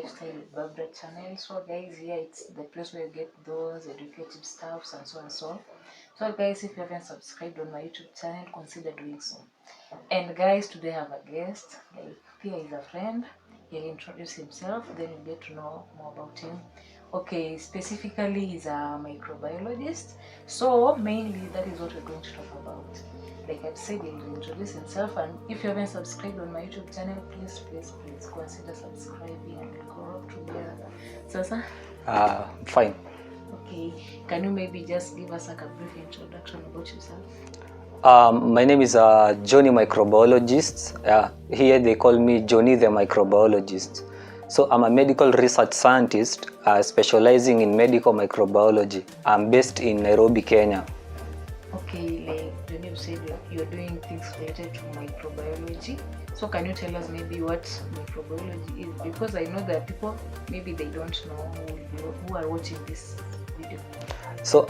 Lifestyle with Barbara channel. So guys, here it's the place where you get those educative stuffs and so and so. So guys, if you haven't subscribed on my YouTube channel, consider doing so. And guys, today I have a guest. Like, Pia is a friend. He'll introduce himself, then you'll get to know more about him. Okay, specifically he's a microbiologist. So mainly that is what we're going to talk about. Like I've said, he'll introduce himself, and if you haven't subscribed on my YouTube channel, please consider subscribing and we'll grow up together. So sir? Fine. Okay, can you maybe just give us like a brief introduction about yourself? My name is Johnny Microbiologist. Here they call me Johnny The Microbiologist. So I'm a medical research scientist specializing in medical microbiology. I'm based in Nairobi, Kenya. Okay, like Johnny, you said you're doing things related to microbiology. So can you tell us maybe what microbiology is? Because I know that people, maybe they don't know who are watching this video. So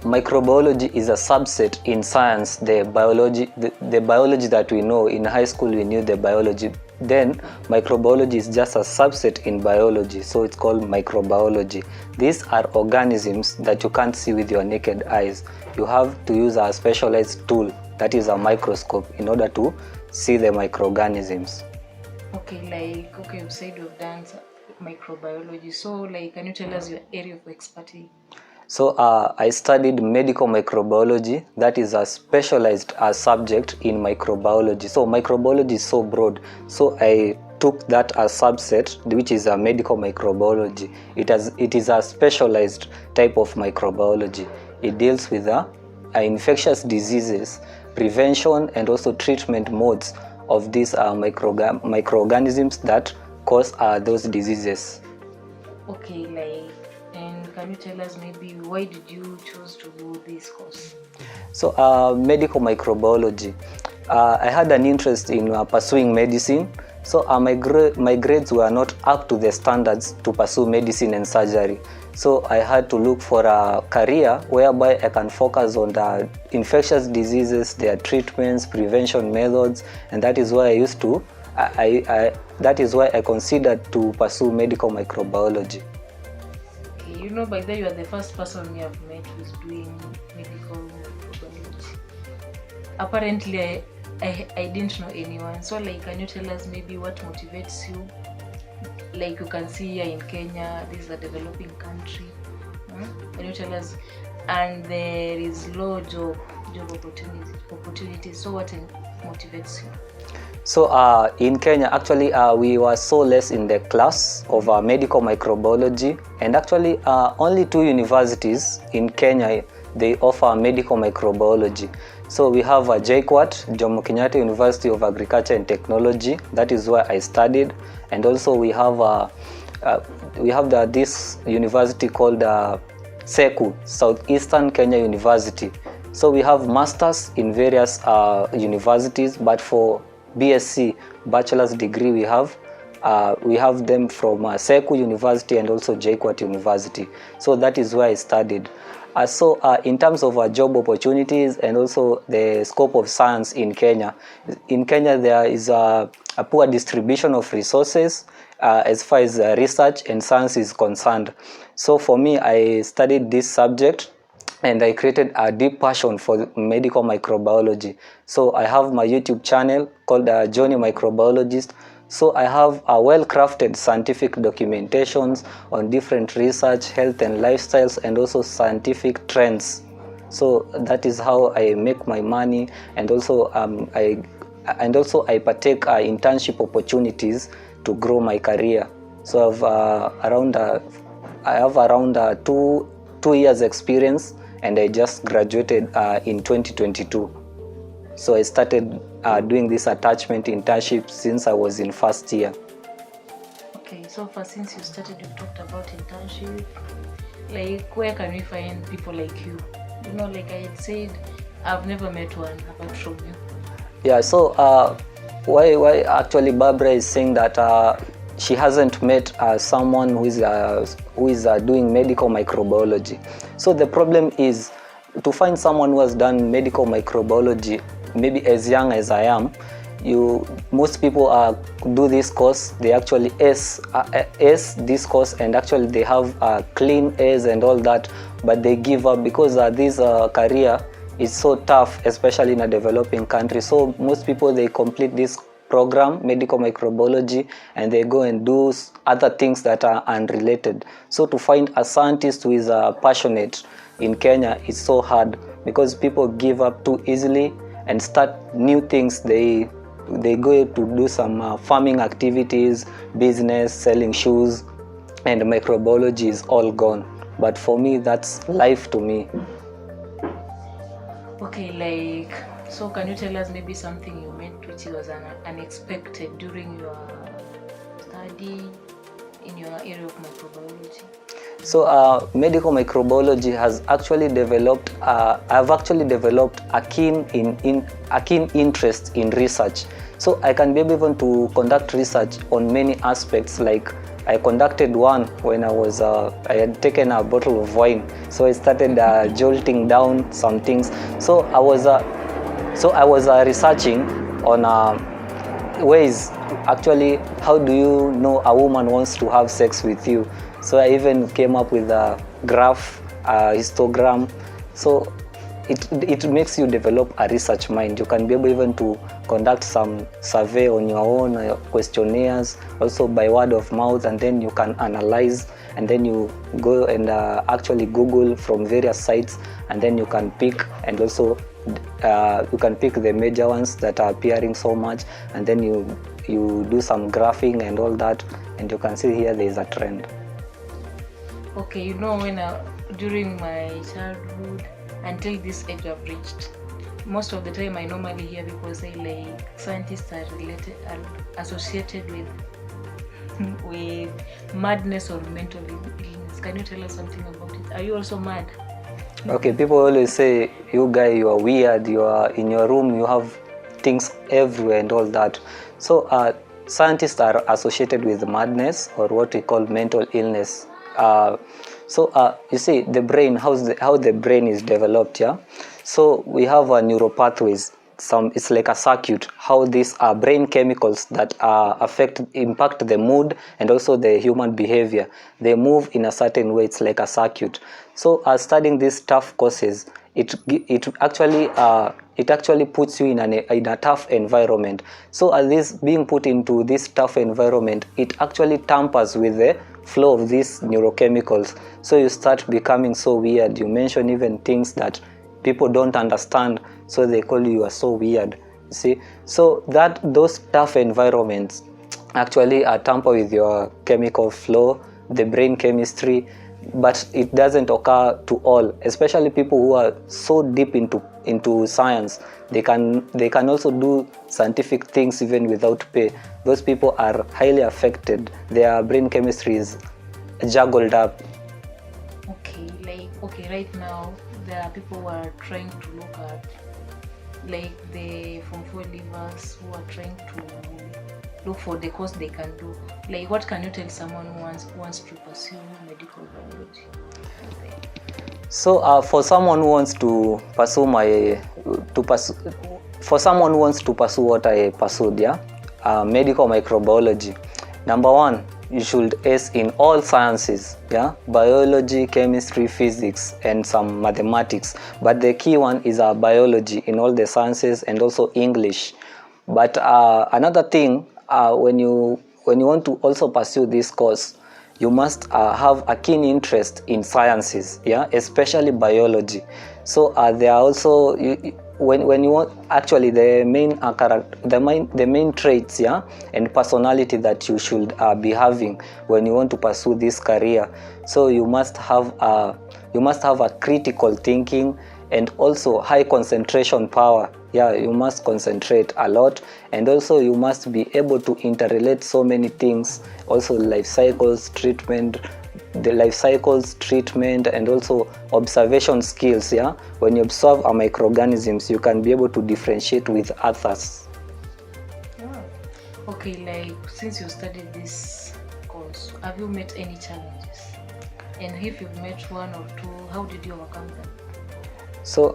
microbiology is a subset in science, the biology that we know. In high school we knew the biology. Then microbiology is just a subset in biology, so it's called microbiology. These are organisms that you can't see with your naked eyes. You have to use a specialized tool, that is a microscope, in order to see the microorganisms. Okay, you said you've done microbiology, so like can you tell us your area of expertise? So I studied medical microbiology. That is a specialized subject in microbiology. So microbiology is so broad. So I took that as subset, which is a medical microbiology. It is a specialized type of microbiology. It deals with infectious diseases, prevention, and also treatment modes of these microorganisms that cause those diseases. Okay, can you tell us maybe why did you choose to do this course? So medical microbiology, I had an interest in pursuing medicine. So my grades were not up to the standards to pursue medicine and surgery. So I had to look for a career whereby I can focus on the infectious diseases, their treatments, prevention methods, and that is why that is why I considered to pursue medical microbiology. You know, by the way, you are the first person we have met who's doing medical microbiology. Apparently, I didn't know anyone. So, like, can you tell us maybe what motivates you? Like, you can see here in Kenya, this is a developing country. Can you tell us? And there is low job opportunities. So, what motivates you? So in Kenya, actually we were so less in the class of medical microbiology, and actually only 2 universities in Kenya, they offer medical microbiology. So we have JKUAT, Jomo Kenyatta University of Agriculture and Technology. That is where I studied, and also we have this university called SEKU, Southeastern Kenya University. So we have masters in various universities, but for BSc, bachelor's degree, we have them from SEKU University and also JKUAT University. So that is where I studied. So in terms of job opportunities and also the scope of science in Kenya there is a poor distribution of resources as far as research and science is concerned. So for me, I studied this subject and I created a deep passion for medical microbiology. So I have my YouTube channel called Johnny Microbiologist. So I have a well-crafted scientific documentations on different research, health and lifestyles, and also scientific trends. So that is how I make my money, and also I partake internship opportunities to grow my career. So I have around 2 years experience, and I just graduated in 2022. So I started doing this attachment internship since I was in first year. Okay, so far since you started, you talked about internship. Like, where can we find people like you? You know, like I had said, I've never met one apart from you. Yeah, so why actually Barbara is saying that she hasn't met someone who is doing medical microbiology. So the problem is to find someone who has done medical microbiology, maybe as young as I am, most people do this course, they actually ace this course, and actually they have clean A's and all that, but they give up because this career is so tough, especially in a developing country. So most people, they complete this program, medical microbiology, and they go and do other things that are unrelated. So to find a scientist who is passionate in Kenya is so hard, because people give up too easily and start new things. They go to do some farming activities, business, selling shoes, and microbiology is all gone. But for me, that's life to me. Okay, like, so can you tell us maybe something you met which was unexpected during your study in your area of microbiology? So medical microbiology has actually developed, I've actually developed a keen interest in research. So I can be able to conduct research on many aspects. Like I conducted one when I had taken a bottle of wine. So I started jolting down some things. So I was researching on ways, actually, how do you know a woman wants to have sex with you? So I even came up with a graph, a histogram. So it makes you develop a research mind. You can be able even to conduct some survey on your own, questionnaires, also by word of mouth, and then you can analyze, and then you go and actually Google from various sites, and then you can pick, and also you can pick the major ones that are appearing so much, and then you do some graphing and all that, and you can see here there is a trend. Okay, you know, when during my childhood until this age I've reached, most of the time I normally hear people say like scientists are associated with madness or mental illness. Can you tell us something about it? Are you also mad? Okay, people always say, you guy, you are weird, you are in your room, you have things everywhere and all that. So scientists are associated with madness, or what we call mental illness. You see, the brain, how the brain is developed, yeah. So we have neuropathways. It's like a circuit, how these are brain chemicals that impact the mood and also the human behavior. They move in a certain way. It's like a circuit. So studying these tough courses, it actually puts you in a tough environment. So as this being put into this tough environment, it actually tampers with the flow of these neurochemicals. So you start becoming so weird. You mention even things that people don't understand, so they call you are so weird. See, so those tough environments actually tamper with your chemical flow, the brain chemistry, but it doesn't occur to all, especially people who are so deep into science. They can also do scientific things even without pay. Those people are highly affected. Their brain chemistry is juggled up. Okay, right now there are people who are trying to look at like the Form 4 leavers who are trying to look for the course they can do. Like, what can you tell someone who wants to pursue medical biology? So for someone who wants to pursue what I pursued, yeah, medical microbiology, number one, you should ace in all sciences, yeah, biology, chemistry, physics, and some mathematics. But the key one is biology in all the sciences, and also English. But another thing, when you want to also pursue this course, you must have a keen interest in sciences, yeah, especially biology. So there are also when you want, actually, the main traits, yeah, and personality that you should be having when you want to pursue this career. So you must have a critical thinking and also high concentration power. Yeah, you must concentrate a lot, and also you must be able to interrelate so many things, also life cycles, treatment, and also observation skills. Yeah, when you observe microorganisms, you can be able to differentiate with others. Okay, like, since you studied this course, have you met any challenges? And if you've met one or two, how did you overcome them? So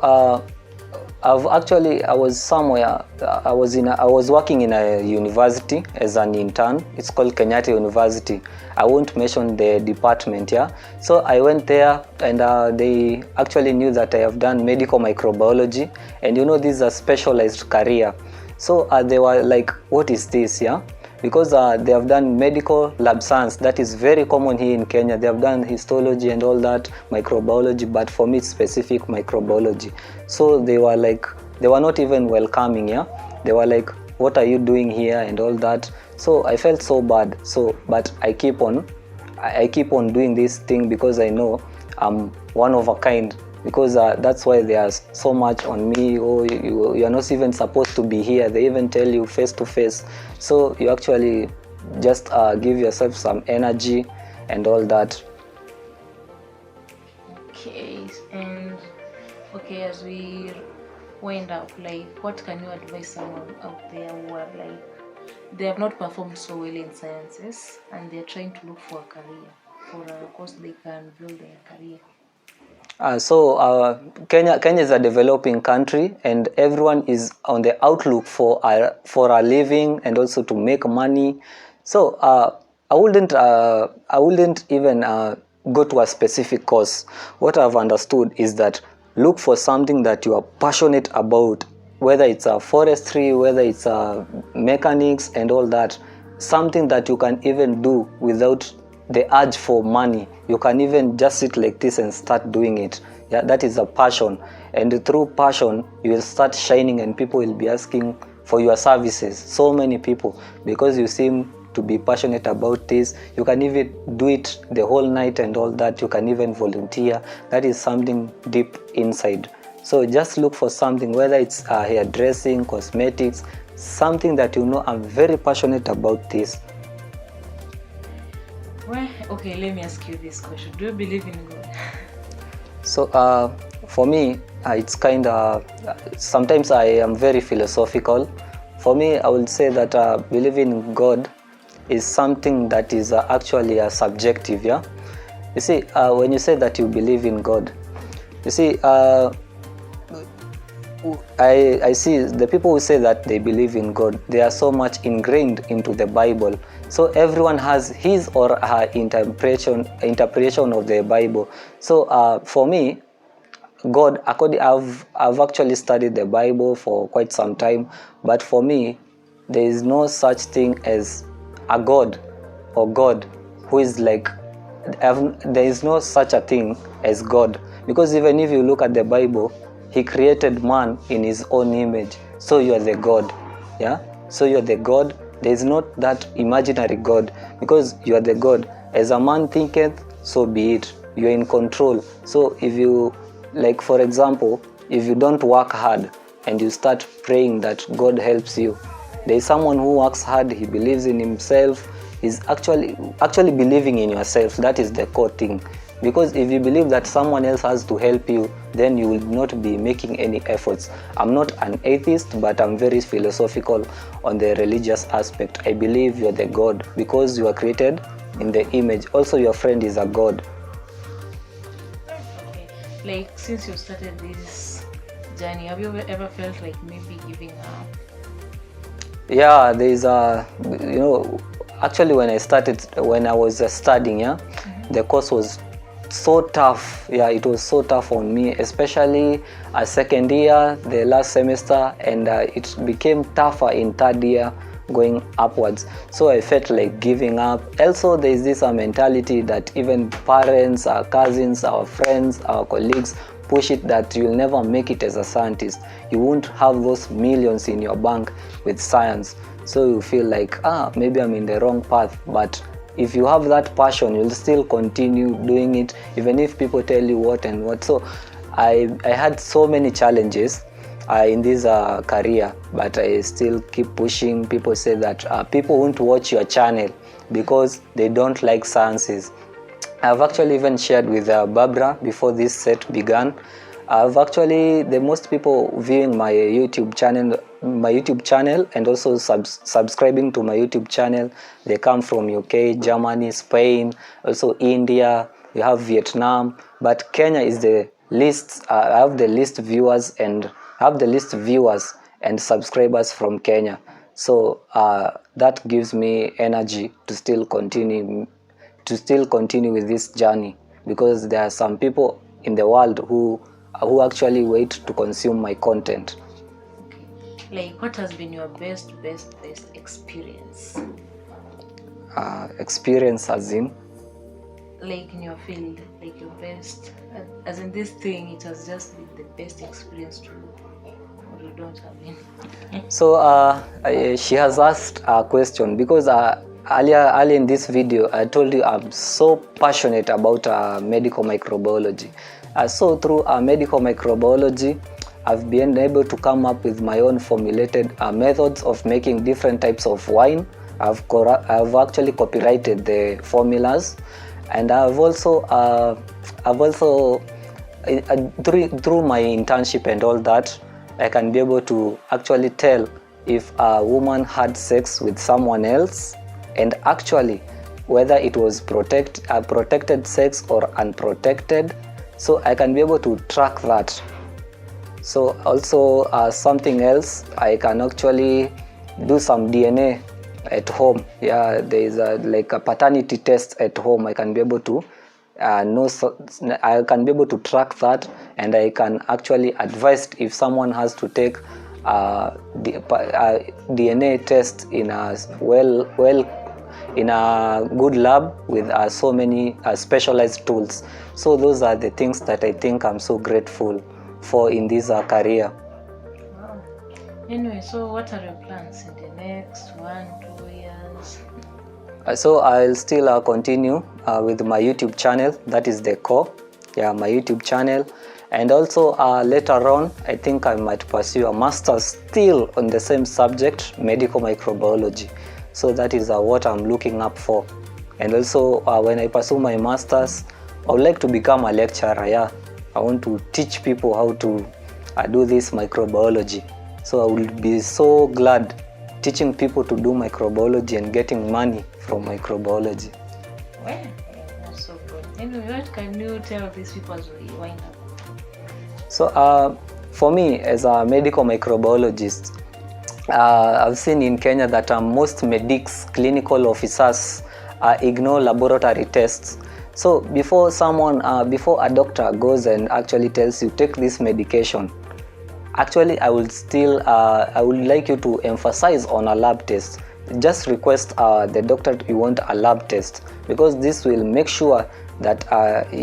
I was somewhere. I was working in a university as an intern. It's called Kenyatta University. I won't mention the department, yeah. So I went there, and they actually knew that I have done medical microbiology, and you know, this is a specialized career. So they were like, "What is this, yeah?" Because they have done medical lab science, that is very common here in Kenya. They have done histology and all that, microbiology, but for me it's specific microbiology. So they were like, they were not even welcoming, yeah. They were like, what are you doing here and all that. So I felt so bad. So but I keep on doing this thing because I know I'm one of a kind, because that's why there's so much on me. Oh, you're not even supposed to be here. They even tell you face to face. So you actually just give yourself some energy and all that. Okay, and okay, as we wind up, like, what can you advise someone out there who are like, they have not performed so well in sciences and they're trying to look for a career, for a course they can build their career? Kenya is a developing country, and everyone is on the outlook for a living and also to make money. So I wouldn't even go to a specific course. What I've understood is that look for something that you are passionate about, whether it's a forestry, whether it's a mechanics and all that. Something that you can even do without the urge for money. You can even just sit like this and start doing it. Yeah, that is a passion, and through passion you will start shining, and people will be asking for your services. So many people, because you seem to be passionate about this. You can even do it the whole night and all that. You can even volunteer. That is something deep inside. So just look for something, whether it's hairdressing, cosmetics, something that you know, I'm very passionate about this. Well, okay, let me ask you this question. Do you believe in God? So for me, it's kind of, sometimes I am very philosophical. For me, I would say that believing in God is something that is actually subjective, yeah. You see, when you say that you believe in God, you see, I see the people who say that they believe in God, they are so much ingrained into the Bible. So everyone has his or her interpretation of the Bible. So for me, God, I've actually studied the Bible for quite some time, but for me, there is no such thing as a God or God who is like, there is no such a thing as God, because even if you look at the Bible, He created man in His own image. So you are the God, yeah. So you are the God. There is not that imaginary God, because you are the God. As a man thinketh, so be it. You are in control. So if you, like for example, if you don't work hard and you start praying that God helps you, there is someone who works hard. He believes in himself. He's actually believing in yourself. That is the core thing. Because if you believe that someone else has to help you, then you will not be making any efforts. I'm not an atheist, but I'm very philosophical on the religious aspect. I believe you're the God because you are created in the image. Also, your friend is a God. Okay, like, since you started this journey, have you ever felt like maybe giving up? Yeah, there is actually when I was studying, yeah, the course was so tough. Yeah, it was so tough on me, especially a second year, the last semester, and it became tougher in third year going upwards. So I felt like giving up. Also, there is this mentality that even parents, our cousins, our friends, our colleagues push it that you'll never make it as a scientist. You won't have those millions in your bank with science. So you feel like, maybe I'm in the wrong path. But if you have that passion, you'll still continue doing it, even if people tell you what and what. So I had so many challenges in this career, but I still keep pushing. People say that people won't watch your channel because they don't like sciences. I've actually even shared with Barbara before this set began. The most people viewing my YouTube channel and also subscribing to my YouTube channel, they come from UK, Germany, Spain, also India. You have Vietnam, but Kenya is the least. I have the least viewers, and have the least viewers and subscribers from Kenya. So that gives me energy to still continue with this journey, because there are some people in the world who actually wait to consume my content. Okay. Like, what has been your best experience? Experience as in? Like in your field, like your best, as in this thing, it has just been the best experience to you, or you don't have any? So she has asked a question, because earlier in this video I told you I'm so passionate about medical microbiology. So through medical microbiology, I've been able to come up with my own formulated methods of making different types of wine. I've actually copyrighted the formulas, and I've also through my internship and all that, I can be able to actually tell if a woman had sex with someone else, and actually whether it was protected sex or unprotected. So I can be able to track that. So also something else, I can actually do some DNA at home. Yeah, there is like a paternity test at home. I can be able to I can be able to track that, and I can actually advise if someone has to take DNA test in a in a good lab with so many specialized tools. So those are the things that I think I'm so grateful for in this career. Wow. Anyway, so what are your plans in the next 1-2 years? So I'll still continue with my YouTube channel. That is the core. Yeah, my YouTube channel. And also later on, I think I might pursue a master's still on the same subject, medical microbiology. So that is what I'm looking up for. And also when I pursue my master's, I would like to become a lecturer. Yeah, I want to teach people how to do this microbiology. So I will be so glad teaching people to do microbiology and getting money from microbiology. Well, that's so good. Anyway, what can you tell these people as we wind up? So for me, as a medical microbiologist, I've seen in Kenya that most medics, clinical officers ignore laboratory tests. So before a doctor goes and actually tells you take this medication, actually I would like you to emphasize on a lab test. Just request the doctor you want a lab test, because this will make sure that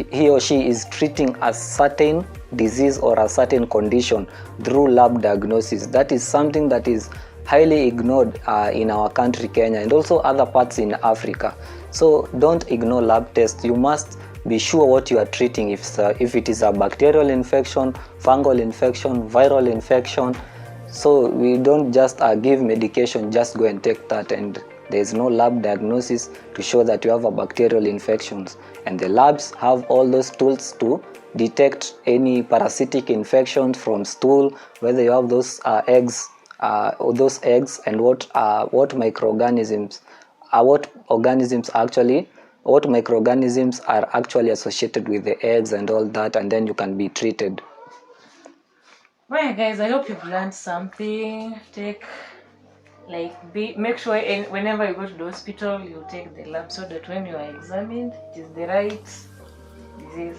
he or she is treating a certain disease or a certain condition through lab diagnosis. That is something that is highly ignored in our country, Kenya, and also other parts in Africa. So don't ignore lab tests. You must be sure what you are treating, if it is a bacterial infection, fungal infection, viral infection. So we don't just give medication, just go and take that, and there is no lab diagnosis to show that you have a bacterial infections. And the labs have all those tools to detect any parasitic infections from stool, whether you have those eggs, and what microorganisms are actually associated with the eggs and all that, and then you can be treated. Well, guys, I hope you've learned something. Make sure whenever you go to the hospital, you take the lab, so that when you are examined, it is the right disease.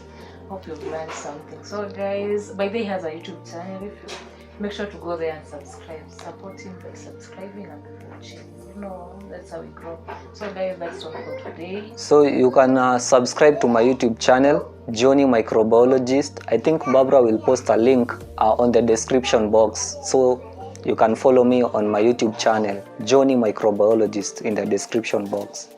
Hope you've learned something. So guys, by the way, he has a YouTube channel. If you make sure to go there and subscribe. Support him by subscribing and watching. That's how we grow. So guys, that's all for today. So you can subscribe to my YouTube channel, Johnny Microbiologist. I think Barbara will post a link on the description box, so you can follow me on my YouTube channel, Johnny Microbiologist, in the description box.